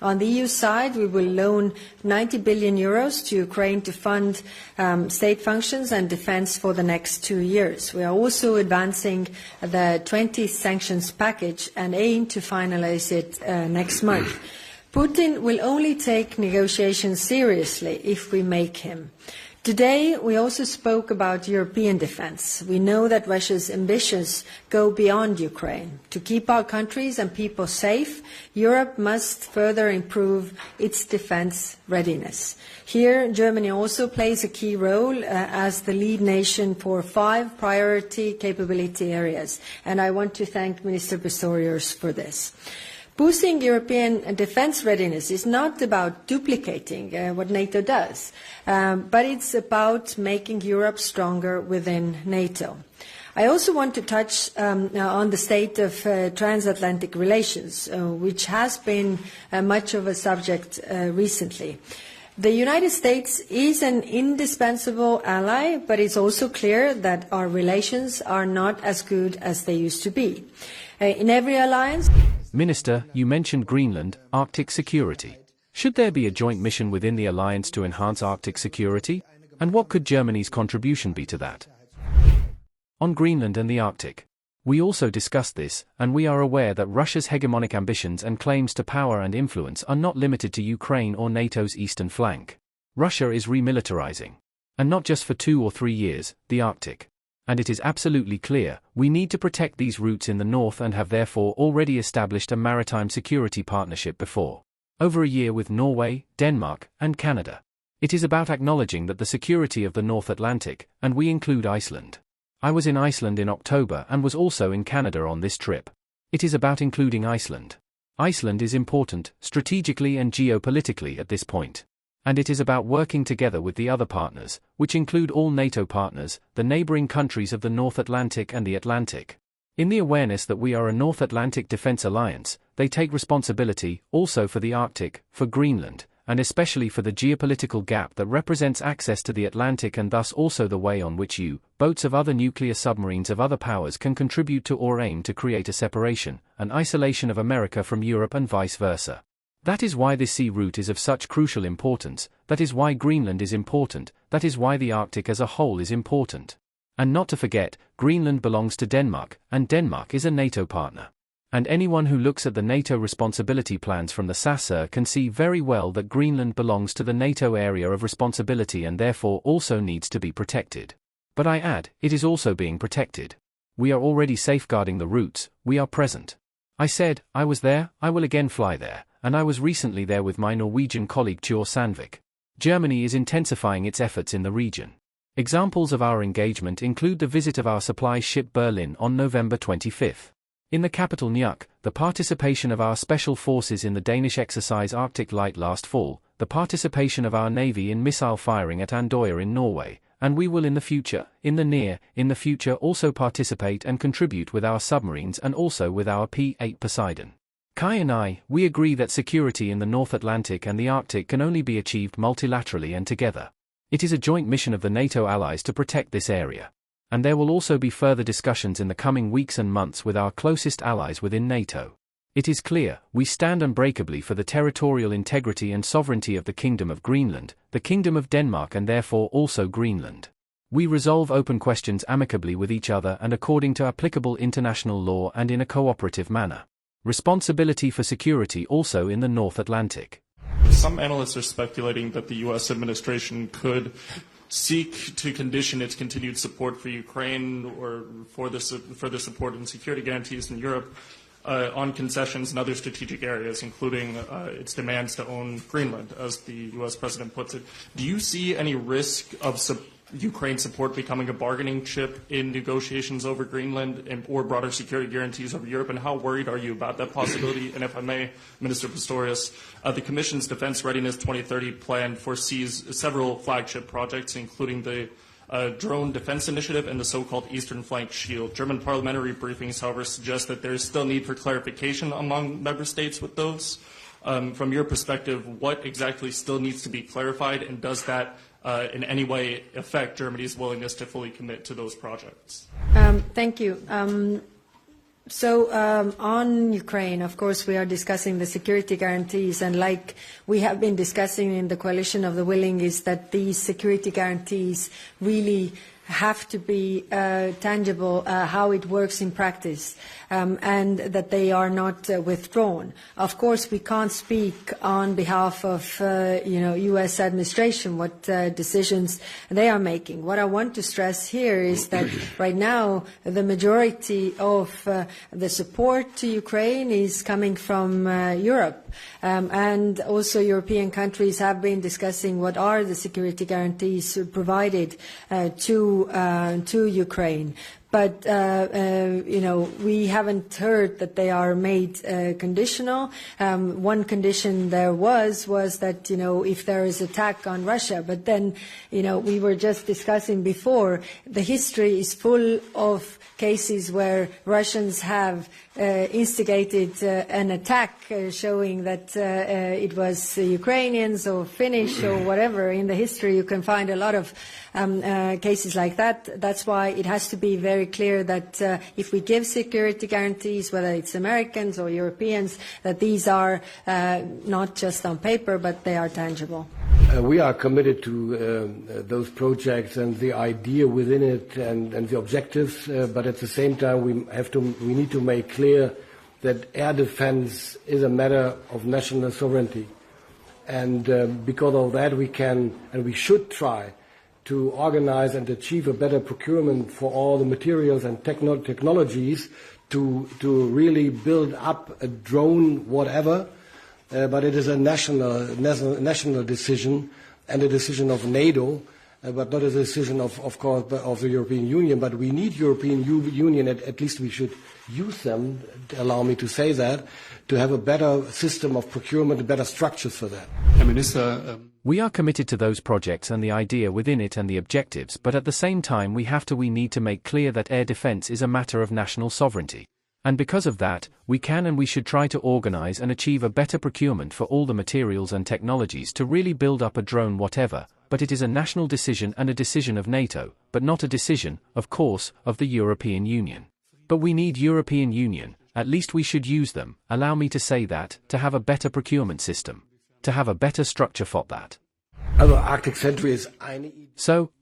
On the EU side, we will loan 90 billion euros to Ukraine to fund state functions and defense for the next 2 years. We are also advancing the 20 sanctions package and aim to finalize it next month. Putin will only take negotiations seriously if we make him. Today, we also spoke about European defence. We know that Russia's ambitions go beyond Ukraine. To keep our countries and people safe, Europe must further improve its defence readiness. Here, Germany also plays a key role as the lead nation for 5 priority capability areas, and I want to thank Minister Pistorius for this. Boosting European defence readiness is not about duplicating what NATO does, but it's about making Europe stronger within NATO. I also want to touch on the state of transatlantic relations, which has been much of a subject recently. The United States is an indispensable ally, but it's also clear that our relations are not as good as they used to be. In every alliance... Minister, you mentioned Greenland, Arctic security. Should there be a joint mission within the alliance to enhance Arctic security? And what could Germany's contribution be to that? On Greenland and the Arctic. We also discussed this, and we are aware that Russia's hegemonic ambitions and claims to power and influence are not limited to Ukraine or NATO's eastern flank. Russia is remilitarizing. And not just for 2 or 3 years, the Arctic. And it is absolutely clear, we need to protect these routes in the north and have therefore already established a maritime security partnership before over a year with Norway, Denmark, and Canada. It is about acknowledging that the security of the North Atlantic, and we include Iceland. I was in Iceland in October and was also in Canada on this trip. It is about including Iceland. Iceland is important, strategically and geopolitically at this point. And it is about working together with the other partners, which include all NATO partners, the neighboring countries of the North Atlantic and the Atlantic. In the awareness that we are a North Atlantic defense alliance, they take responsibility also for the Arctic, for Greenland, and especially for the geopolitical gap that represents access to the Atlantic and thus also the way on which boats of other nuclear submarines of other powers can contribute to or aim to create a separation, an isolation of America from Europe and vice versa. That is why this sea route is of such crucial importance, that is why Greenland is important, that is why the Arctic as a whole is important. And not to forget, Greenland belongs to Denmark, and Denmark is a NATO partner. And anyone who looks at the NATO responsibility plans from the SASR can see very well that Greenland belongs to the NATO area of responsibility and therefore also needs to be protected. But I add, it is also being protected. We are already safeguarding the routes, we are present. I said, I was there, I will again fly there. And I was recently there with my Norwegian colleague Tjor Sandvik. Germany is intensifying its efforts in the region. Examples of our engagement include the visit of our supply ship Berlin on November 25. In the capital Nuuk, the participation of our special forces in the Danish exercise Arctic Light last fall, the participation of our navy in missile firing at Andøya in Norway, and we will in the future also participate and contribute with our submarines and also with our P-8 Poseidon. Kai and I, we agree that security in the North Atlantic and the Arctic can only be achieved multilaterally and together. It is a joint mission of the NATO allies to protect this area. And there will also be further discussions in the coming weeks and months with our closest allies within NATO. It is clear, we stand unbreakably for the territorial integrity and sovereignty of the Kingdom of Greenland, the Kingdom of Denmark and therefore also Greenland. We resolve open questions amicably with each other and according to applicable international law and in a cooperative manner. Responsibility for security also in the North Atlantic. Some analysts are speculating that the U.S. administration could seek to condition its continued support for Ukraine or for the further support and security guarantees in Europe on concessions in other strategic areas, including its demands to own Greenland, as the U.S. president puts it. Do you see any risk of Ukraine support becoming a bargaining chip in negotiations over Greenland or broader security guarantees over Europe, and how worried are you about that possibility? And if I may, Minister Pistorius, the Commission's Defense Readiness 2030 plan foresees several flagship projects, including the drone defense initiative and the so-called Eastern Flank Shield. German parliamentary briefings, however, suggest that there is still need for clarification among member states with those. From your perspective, what exactly still needs to be clarified, and does that in any way affect Germany's willingness to fully commit to those projects? Thank you. So on Ukraine, of course, we are discussing the security guarantees, and like we have been discussing in the Coalition of the Willing, is that these security guarantees really have to be tangible, how it works in practice, and that they are not withdrawn. Of course, we can't speak on behalf of U.S. administration what decisions they are making. What I want to stress here is that right now the majority of the support to Ukraine is coming from Europe, and also European countries have been discussing what are the security guarantees provided to Ukraine. But, we haven't heard that they are made conditional. One condition there was that, if there is attack on Russia, but then, we were just discussing before, the history is full of cases where Russians have instigated an attack showing that it was Ukrainians or Finnish or whatever. In the history you can find a lot of cases like that. That's why it has to be very clear that if we give security guarantees, whether it's Americans or Europeans, that these are not just on paper, but they are tangible. We are committed to those projects and the idea within it and the objectives, but at the same time we need to make clear that air defense is a matter of national sovereignty. And because of that we can and we should try to organize and achieve a better procurement for all the materials and technologies to really build up a drone whatever. But it is a national decision and a decision of NATO, but not a decision of course of the European Union. But we need European Union, at least we should use them, allow me to say that, to have a better system of procurement, better structures for that. Minister, we are committed to those projects and the idea within it and the objectives, but at the same time we need to make clear that air defense is a matter of national sovereignty. And because of that, we can and we should try to organize and achieve a better procurement for all the materials and technologies to really build up a drone whatever, but it is a national decision and a decision of NATO, but not a decision, of course, of the European Union. But we need European Union, at least we should use them, allow me to say that, to have a better procurement system, to have a better structure for that. So,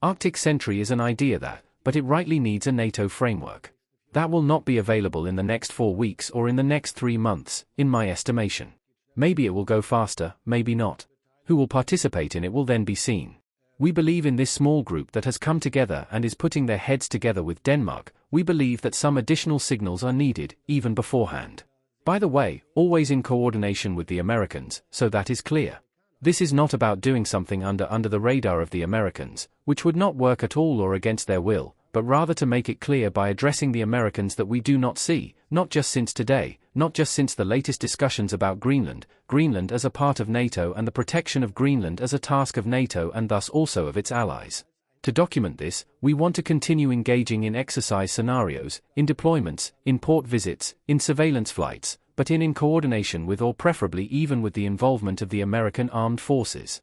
Arctic Sentry is an idea that, but it rightly needs a NATO framework. That will not be available in the next 4 weeks or in the next 3 months, in my estimation. Maybe it will go faster, maybe not. Who will participate in it will then be seen. We believe in this small group that has come together and is putting their heads together with Denmark. We believe that some additional signals are needed, even beforehand. By the way, always in coordination with the Americans, so that is clear. This is not about doing something under the radar of the Americans, which would not work at all or against their will, but rather to make it clear by addressing the Americans that we do not see, not just since today, not just since the latest discussions about Greenland as a part of NATO and the protection of Greenland as a task of NATO and thus also of its allies. To document this, we want to continue engaging in exercise scenarios, in deployments, in port visits, in surveillance flights, but in coordination with or preferably even with the involvement of the American armed forces.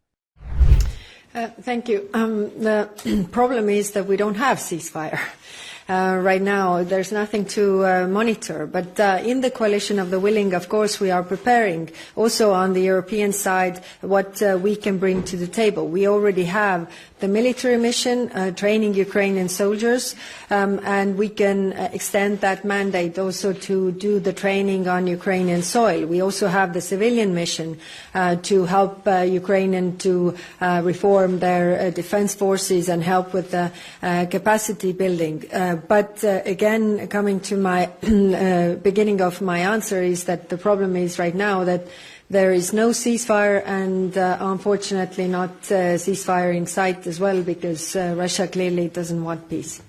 Thank you. The problem is that we don't have ceasefire. Right now, there's nothing to monitor. But in the Coalition of the Willing, of course, we are preparing also on the European side what we can bring to the table. We already have the military mission training Ukrainian soldiers, and we can extend that mandate also to do the training on Ukrainian soil. We also have the civilian mission to help Ukrainian to reform their defense forces and help with the capacity building. But again, coming to my beginning of my answer is that the problem is right now that there is no ceasefire and unfortunately not ceasefire in sight as well, because Russia clearly doesn't want peace.